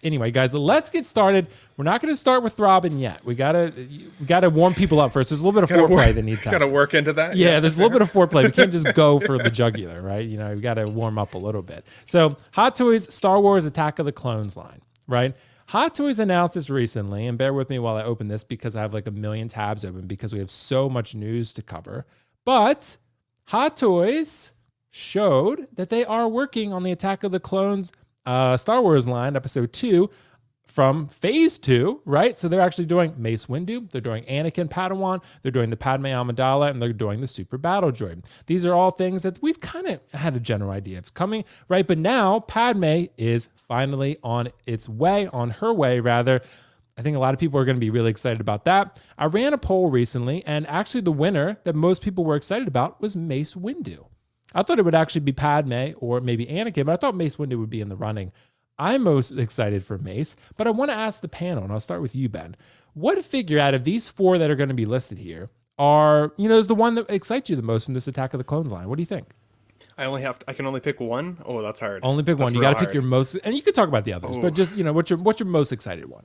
Anyway, guys, let's get started. We're not going to start with Robin yet. We gotta warm people up first. There's a little bit of foreplay that needs to happen. Got to work into that. Yeah, there's a little bit of foreplay. We can't just go for the jugular, right? You know, we got to warm up a little bit. So, Hot Toys Star Wars Attack of the Clones line, right? Hot Toys announced this recently, and bear with me while I open this because I have like a million tabs open because we have so much news to cover. But Hot Toys showed that they are working on the Attack of the Clones Star Wars line, episode 2, from phase 2, right? So they're actually doing Mace Windu, they're doing Anakin Padawan, they're doing the Padme Amidala, and they're doing the Super Battle Droid. These are all things that we've kind of had a general idea of coming, right? But now Padme is finally on her way rather. I think a lot of people are going to be really excited about that. I ran a poll recently, and actually the winner that most people were excited about was Mace Windu. I thought it would actually be Padme or maybe Anakin, but I thought Mace Windu would be in the running. I'm most excited for Mace, but I want to ask the panel, and I'll start with you, Ben. What figure out of these 4 that are going to be listed here is the one that excites you the most from this Attack of the Clones line? What do you think? I can only pick one. Oh, that's hard. Only pick one. You got to pick your most, and you could talk about the others, but just, what's your most excited one?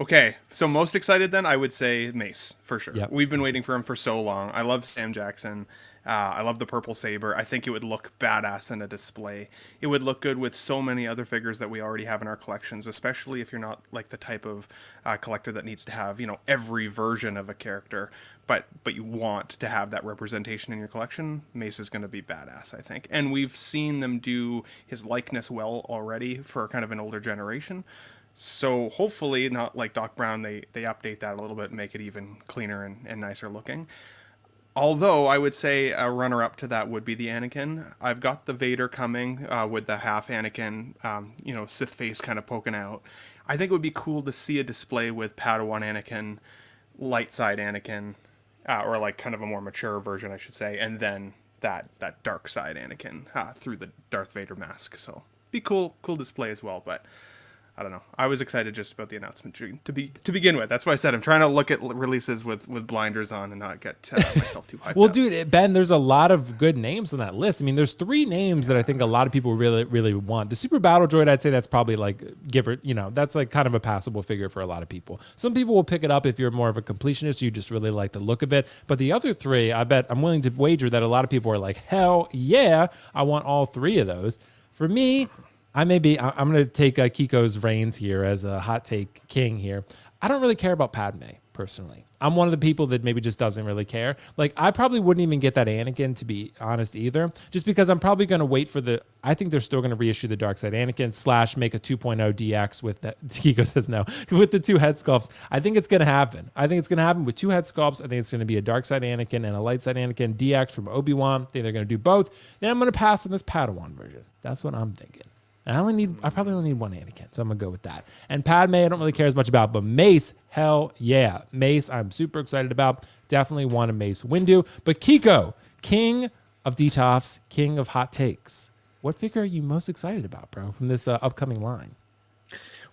Okay, so most excited then, I would say Mace, for sure. Yep. We've been waiting for him for so long. I love Sam Jackson. I love the purple saber. I think it would look badass in a display. It would look good with so many other figures that we already have in our collections, especially if you're not like the type of collector that needs to have, every version of a character, but you want to have that representation in your collection. Mace is going to be badass, I think. And we've seen them do his likeness well already for kind of an older generation. So hopefully, not like Doc Brown, they update that a little bit and make it even cleaner and nicer looking. Although I would say a runner-up to that would be the Anakin. I've got the Vader coming with the half Anakin, Sith face kind of poking out. I think it would be cool to see a display with Padawan Anakin, light side Anakin, or like kind of a more mature version, I should say, and then that dark side Anakin through the Darth Vader mask. So be cool display as well, but I don't know. I was excited just about the announcement to begin with. That's why I said I'm trying to look at releases with blinders on and not get myself too hyped. Well, dude, Ben, there's a lot of good names on that list. I mean, there's 3 names that I think a lot of people really, really want. The Super Battle Droid, I'd say that's probably like that's like kind of a passable figure for a lot of people. Some people will pick it up if you're more of a completionist. You just really like the look of it. But the other 3, I bet I'm willing to wager that a lot of people are like, hell yeah, I want all 3 of those. For me, I'm going to take Kiko's reins here as a hot take king here. I don't really care about Padme, personally. I'm one of the people that maybe just doesn't really care. Like, I probably wouldn't even get that Anakin, to be honest, either, just because I'm probably going to wait for I think they're still going to reissue the Dark Side Anakin / make a 2.0 DX with that. Kiko says no, with the 2 head sculpts. I think it's going to happen. I think it's going to happen with 2 head sculpts. I think it's going to be a Dark Side Anakin and a Light Side Anakin DX from Obi-Wan. I think they're going to do both. Then I'm going to pass on this Padawan version. That's what I'm thinking. And I probably only need 1 Anakin, so I'm going to go with that. And Padme, I don't really care as much about, but Mace, hell yeah. Mace, I'm super excited about. Definitely want a Mace Windu. But Kiko, king of DTOFs, king of hot takes. What figure are you most excited about, bro, from this upcoming line?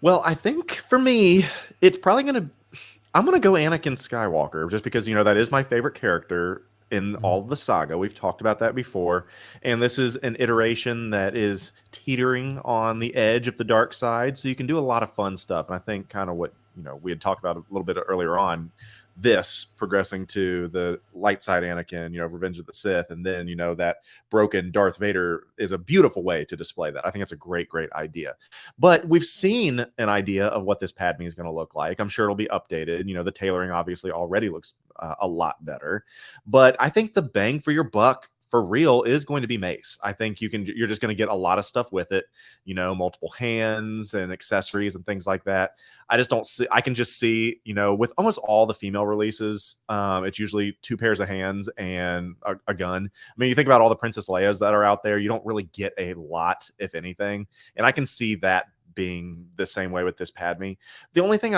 Well, I think for me, it's probably I'm going to go Anakin Skywalker, just because, that is my favorite character in all the saga. We've talked about that before. And this is an iteration that is teetering on the edge of the dark side. So you can do a lot of fun stuff. And I think kind of what, we had talked about a little bit earlier on, this progressing to the light side Anakin, Revenge of the Sith. And then, that broken Darth Vader is a beautiful way to display that. I think it's a great, great idea. But we've seen an idea of what this Padme is going to look like. I'm sure it'll be updated. The tailoring obviously already looks a lot better. But I think the bang for your buck for real is going to be Mace. I think you're just going to get a lot of stuff with it, multiple hands and accessories and things like that. I can just see, with almost all the female releases, it's usually 2 pairs of hands and a gun. I mean, you think about all the Princess Leias that are out there, you don't really get a lot, if anything. And I can see that being the same way with this Padme. The only thing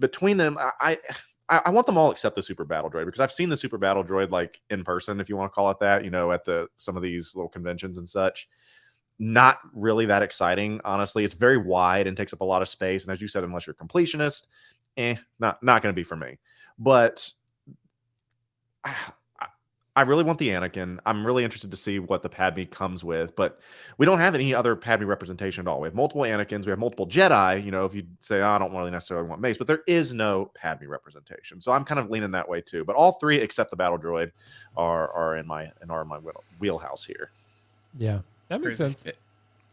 between them, I want them all except the Super Battle Droid, because I've seen the Super Battle Droid like in person, if you want to call it that, at some of these little conventions and such. Not really that exciting, honestly. It's very wide and takes up a lot of space. And as you said, unless you're a completionist, not going to be for me. But I really want the Anakin. I'm really interested to see what the Padme comes with, but we don't have any other Padme representation at all. We have multiple Anakins, we have multiple Jedi. If you say, oh, I don't really necessarily want Mace, but there is no Padme representation. So I'm kind of leaning that way too. But all three, except the battle droid, are in my wheelhouse here. Yeah, that makes sense.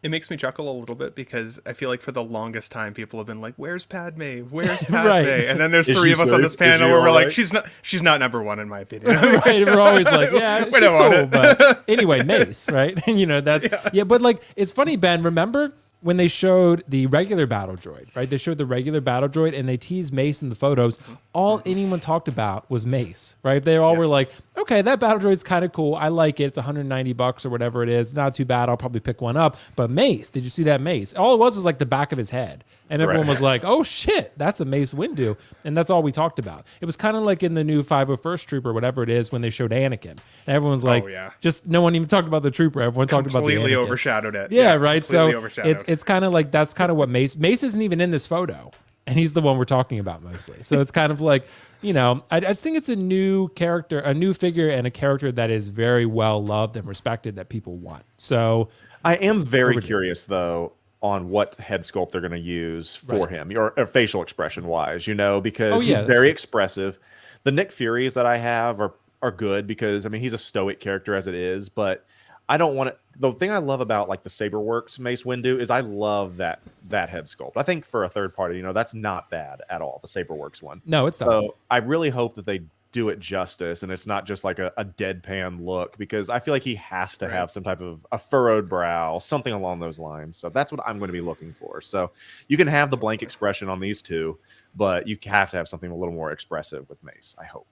It makes me chuckle a little bit because I feel like for the longest time people have been like, "Where's Padme? Where's Padme?" Right. And then there's Is three she of us on safe? this panel Is she where we're all like, right? "She's not number one in my opinion." Right, we're always like, yeah, We she's don't want cool, it. but anyway, Mace, right? And that's but like it's funny, Ben. Remember when they showed the regular battle droid, right? They showed the regular battle droid and they teased Mace in the photos. All anyone talked about was Mace, right? They all were like, okay, that battle droid's kind of cool. I like it. It's $190 or whatever it is. Not too bad. I'll probably pick one up. But Mace, did you see that Mace? All it was like the back of his head. And everyone was like, oh shit, that's a Mace Windu. And that's all we talked about. It was kind of like in the new 501st Trooper, whatever it is, when they showed Anakin. And everyone's like, just no one even talked about the Trooper. Everyone talked about the Anakin. Completely overshadowed it. Yeah, right. So overshadowed. it's kind of like that's kind of what Mace isn't even in this photo, and he's the one we're talking about mostly. So it's kind of like, I just think it's a new character, a new figure, and a character that is very well loved and respected that people want. So I am very curious though on what head sculpt they're going to use for him, or facial expression wise, because he's very expressive. The Nick Furies that I have are good because he's a stoic character as it is, but I don't want it. The thing I love about like the SaberWorks Mace Windu is I love that head sculpt. I think for a third party, that's not bad at all. The SaberWorks one. No, it's not. So I really hope that they do it justice and it's not just like a deadpan look, because I feel like he has to have some type of a furrowed brow, something along those lines. So that's what I'm going to be looking for. So you can have the blank expression on these two, but you have to have something a little more expressive with Mace, I hope.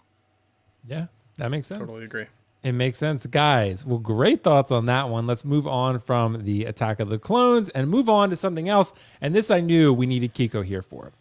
Yeah, that makes sense. Totally agree. It makes sense, guys. Well, great thoughts on that one. Let's move on from the Attack of the Clones and move on to something else. And this I knew we needed Kiko here for.